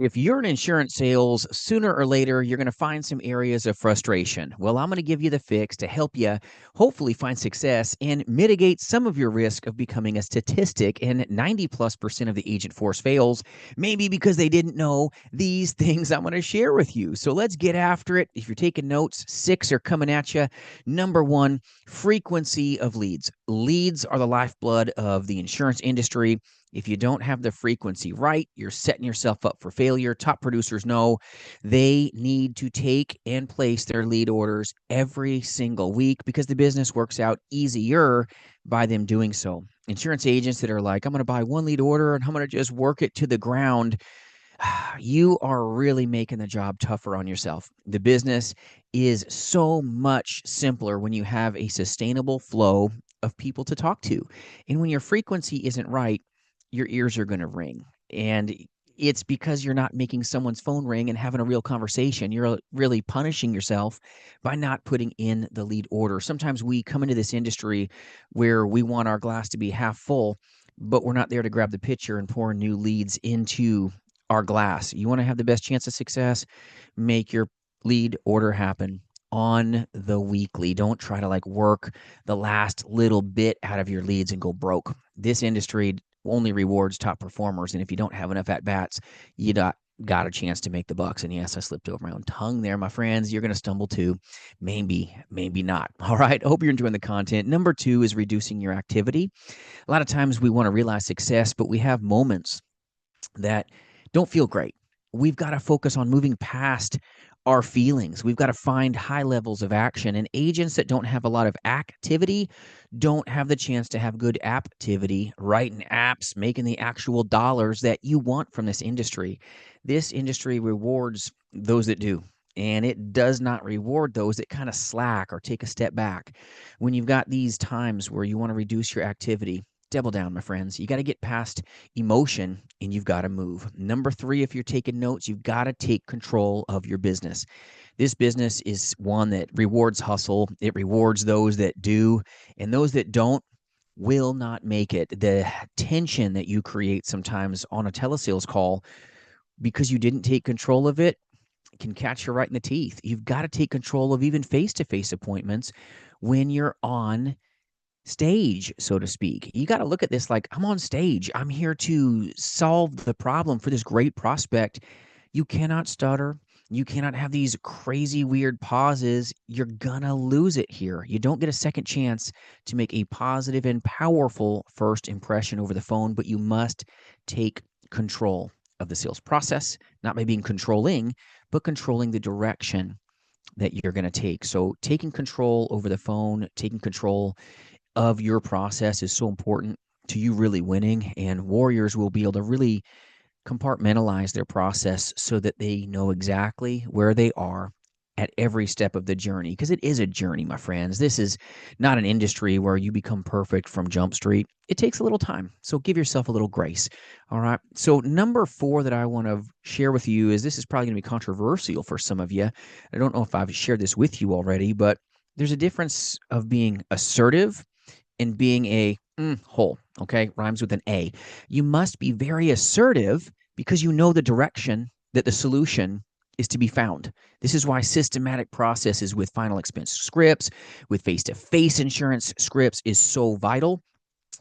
If you're in insurance sales, sooner or later, you're going to find some areas of frustration. Well, I'm going to give you the fix to help you hopefully find success and mitigate some of your risk of becoming a statistic. And 90+% of the agent force fails, maybe because they didn't know these things I'm going to share with you. So let's get after it. If you're taking notes, 6 are coming at you. Number one, frequency of leads. Leads are the lifeblood of the insurance industry. If you don't have the frequency right, you're setting yourself up for failure. Top producers know they need to take and place their lead orders every single week because the business works out easier by them doing so. Insurance agents that are like, I'm going to buy one lead order and I'm going to just work it to the ground, you are really making the job tougher on yourself. The business is so much simpler when you have a sustainable flow of people to talk to. And when your frequency isn't right, your ears are going to ring. And it's because you're not making someone's phone ring and having a real conversation. You're really punishing yourself by not putting in the lead order. Sometimes we come into this industry where we want our glass to be half full, but we're not there to grab the pitcher and pour new leads into our glass. You want to have the best chance of success? Make your lead order happen on the weekly. Don't try to work the last little bit out of your leads and go broke. This industry only rewards top performers. And if you don't have enough at bats, you got a chance to make the bucks. And yes, I slipped over my own tongue there, my friends. You're going to stumble too. Maybe not. All right. I hope you're enjoying the content. Number two is reducing your activity. A lot of times we want to realize success, but we have moments that don't feel great. We've got to focus on moving past our feelings. We've got to find high levels of action. And agents that don't have a lot of activity don't have the chance to have good activity, writing apps, making the actual dollars that you want from this industry. This industry rewards those that do. And it does not reward those that kind of slack or take a step back. When you've got these times where you want to reduce your activity, double down, my friends. You got to get past emotion and you've got to move. Number three, if you're taking notes, you've got to take control of your business. This business is one that rewards hustle. It rewards those that do, and those that don't will not make it. The tension that you create sometimes on a telesales call because you didn't take control of it can catch you right in the teeth. You've got to take control of even face-to-face appointments when you're on stage, so to speak. You got to look at this like, I'm on stage. I'm here to solve the problem for this great prospect. You cannot stutter. You cannot have these crazy, weird pauses. You're going to lose it here. You don't get a second chance to make a positive and powerful first impression over the phone, but you must take control of the sales process, not by being controlling, but controlling the direction that you're going to take. So taking control over the phone, taking control of your process is so important to you really winning, and warriors will be able to really compartmentalize their process so that they know exactly where they are at every step of the journey, because it is a journey, my friends. This is not an industry where you become perfect from Jump Street. It takes a little time, so give yourself a little grace. All right. So number four that I want to share with you is, this is probably going to be controversial for some of you. I don't know if I've shared this with you already, but there's a difference of being assertive and being a whole, okay? Rhymes with an A. You must be very assertive because you know the direction that the solution is to be found. This is why systematic processes with final expense scripts, with face-to-face insurance scripts is so vital.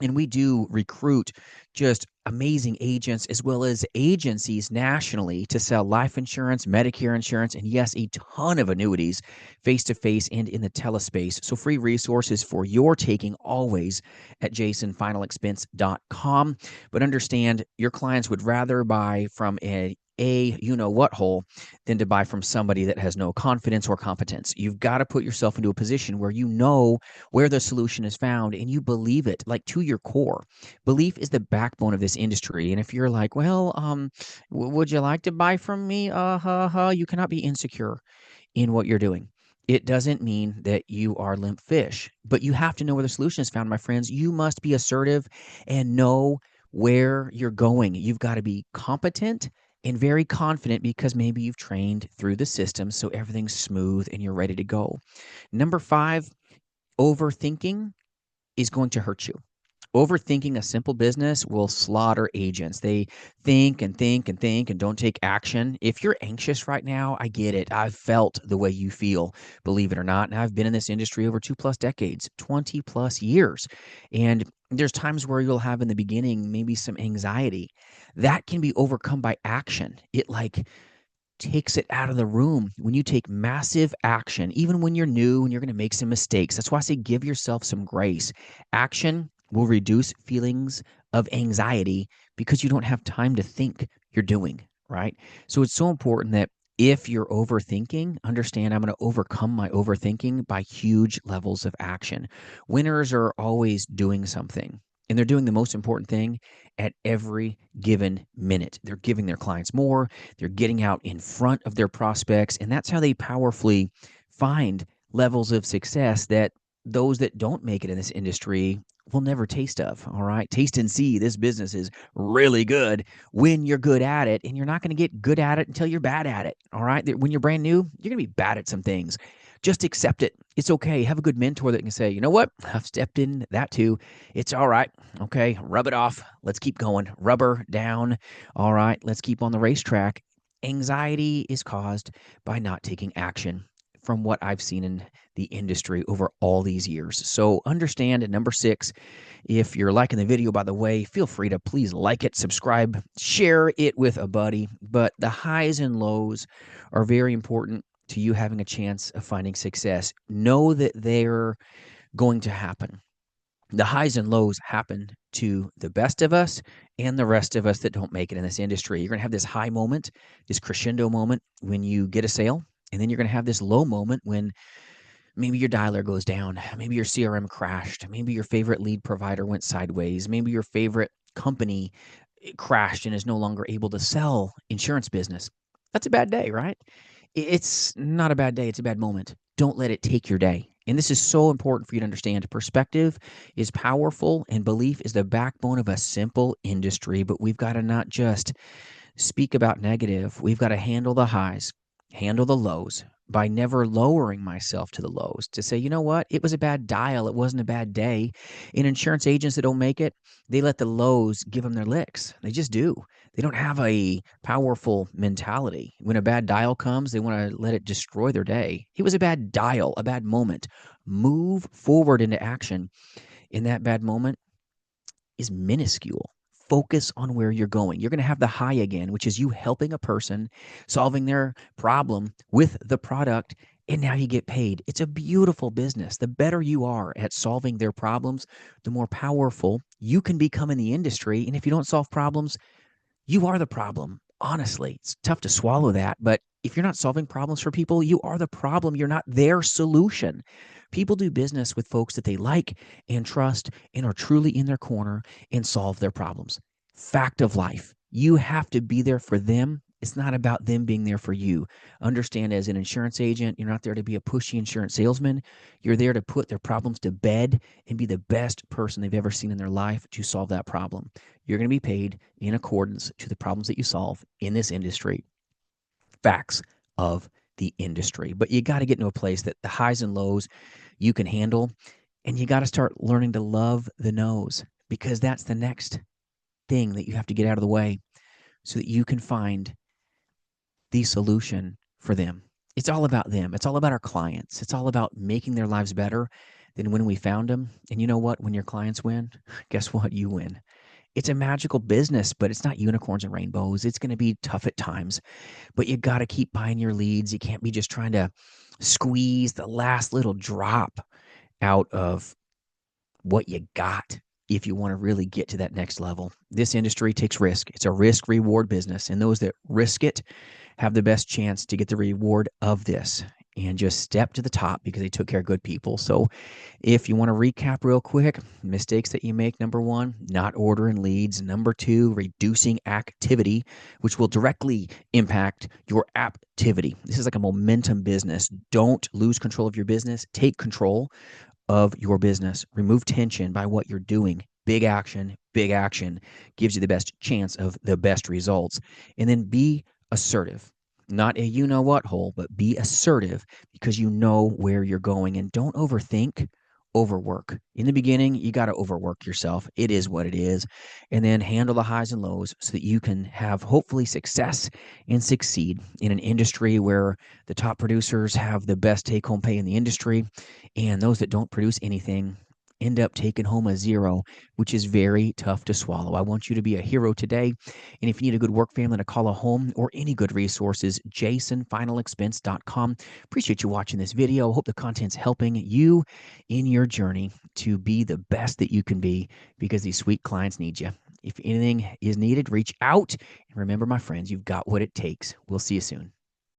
And we do recruit just amazing agents as well as agencies nationally to sell life insurance, Medicare insurance, and yes, a ton of annuities face-to-face and in the telespace. So free resources for your taking always at jasonfinalexpense.com. But understand, your clients would rather buy from a you-know-what hole than to buy from somebody that has no confidence or competence. You've got to put yourself into a position where you know where the solution is found and you believe it, like to your core. Belief is the backbone of this industry. And if you're like, well, would you like to buy from me? You cannot be insecure in what you're doing. It doesn't mean that you are limp fish, but you have to know where the solution is found, my friends. You must be assertive and know where you're going. You've got to be competent and very confident because maybe you've trained through the system, so everything's smooth and you're ready to go. Number five, overthinking is going to hurt you. Overthinking a simple business will slaughter agents. They think and think and think and don't take action. If you're anxious right now, I get it. I've felt the way you feel, believe it or not. And I've been in this industry over 2+ decades, 20+ years. And there's times where you'll have in the beginning maybe some anxiety that can be overcome by action. It like takes it out of the room when you take massive action, even when you're new and you're going to make some mistakes. That's why I say give yourself some grace. Action will reduce feelings of anxiety because you don't have time to think you're doing, right? So it's so important that if you're overthinking, understand I'm going to overcome my overthinking by huge levels of action. Winners are always doing something, and they're doing the most important thing at every given minute. They're giving their clients more, they're getting out in front of their prospects, and that's how they powerfully find levels of success that those that don't make it in this industry will never taste of. All right. Taste and see. This business is really good when you're good at it, and you're not going to get good at it until you're bad at it. All right. When you're brand new, you're going to be bad at some things. Just accept it. It's okay. Have a good mentor that can say, you know what? I've stepped in that too. It's all right. Okay. Rub it off. Let's keep going. Rubber down. All right. Let's keep on the racetrack. Anxiety is caused by not taking action, from what I've seen in the industry over all these years. So understand, at number 6, if you're liking the video, by the way, feel free to please like it, subscribe, share it with a buddy. But the highs and lows are very important to you having a chance of finding success. Know that they're going to happen. The highs and lows happen to the best of us and the rest of us that don't make it in this industry. You're going to have this high moment, this crescendo moment when you get a sale. And then you're going to have this low moment when maybe your dialer goes down, maybe your CRM crashed, maybe your favorite lead provider went sideways, maybe your favorite company crashed and is no longer able to sell insurance business. That's a bad day, right? It's not a bad day, it's a bad moment. Don't let it take your day. And this is so important for you to understand. Perspective is powerful, and belief is the backbone of a simple industry. But we've got to not just speak about negative. We've got to handle the highs, handle the lows by never lowering myself to the lows, to say, you know what? It was a bad dial. It wasn't a bad day. In insurance agents that don't make it, they let the lows give them their licks. They just do. They don't have a powerful mentality. When a bad dial comes, they want to let it destroy their day. It was a bad dial, a bad moment. Move forward into action. In that bad moment is minuscule. Focus on where you're going. You're going to have the high again, which is you helping a person, solving their problem with the product, and now you get paid. It's a beautiful business. The better you are at solving their problems, the more powerful you can become in the industry. And if you don't solve problems, you are the problem. Honestly, it's tough to swallow that, but if you're not solving problems for people, you are the problem. You're not their solution. People do business with folks that they like and trust and are truly in their corner and solve their problems. Fact of life. You have to be there for them. It's not about them being there for you. Understand, as an insurance agent, you're not there to be a pushy insurance salesman. You're there to put their problems to bed and be the best person they've ever seen in their life to solve that problem. You're going to be paid in accordance to the problems that you solve in this industry. Facts of the industry. But you got to get into a place that the highs and lows you can handle, and you got to start learning to love the no's, because that's the next thing that you have to get out of the way so that you can find the solution for them. It's all about them. It's all about our clients. It's all about making their lives better than when we found them. And you know what? When your clients win, guess what? You win. It's a magical business, but it's not unicorns and rainbows. It's going to be tough at times, but you got to keep buying your leads. You can't be just trying to squeeze the last little drop out of what you got if you want to really get to that next level. This industry takes risk. It's a risk reward business, and those that risk it have the best chance to get the reward of this and just step to the top because they took care of good people. So if you want to recap real quick, mistakes that you make: number 1, not ordering leads; number 2, reducing activity, which will directly impact your activity. This is like a momentum business. Don't lose control of your business. Take control of your business. Remove tension by what you're doing. Big action gives you the best chance of the best results. And then be assertive. Not a you-know-what hole, but be assertive because you know where you're going. And don't overthink overwork. In the beginning, you got to overwork yourself. It is what it is. And then handle the highs and lows so that you can have hopefully success and succeed in an industry where the top producers have the best take home pay in the industry. And those that don't produce anything end up taking home a zero, which is very tough to swallow. I want you to be a hero today. And if you need a good work family to call a home or any good resources, jasonfinalexpense.com. Appreciate you watching this video. Hope the content's helping you in your journey to be the best that you can be, because these sweet clients need you. If anything is needed, reach out. And remember, my friends, you've got what it takes. We'll see you soon.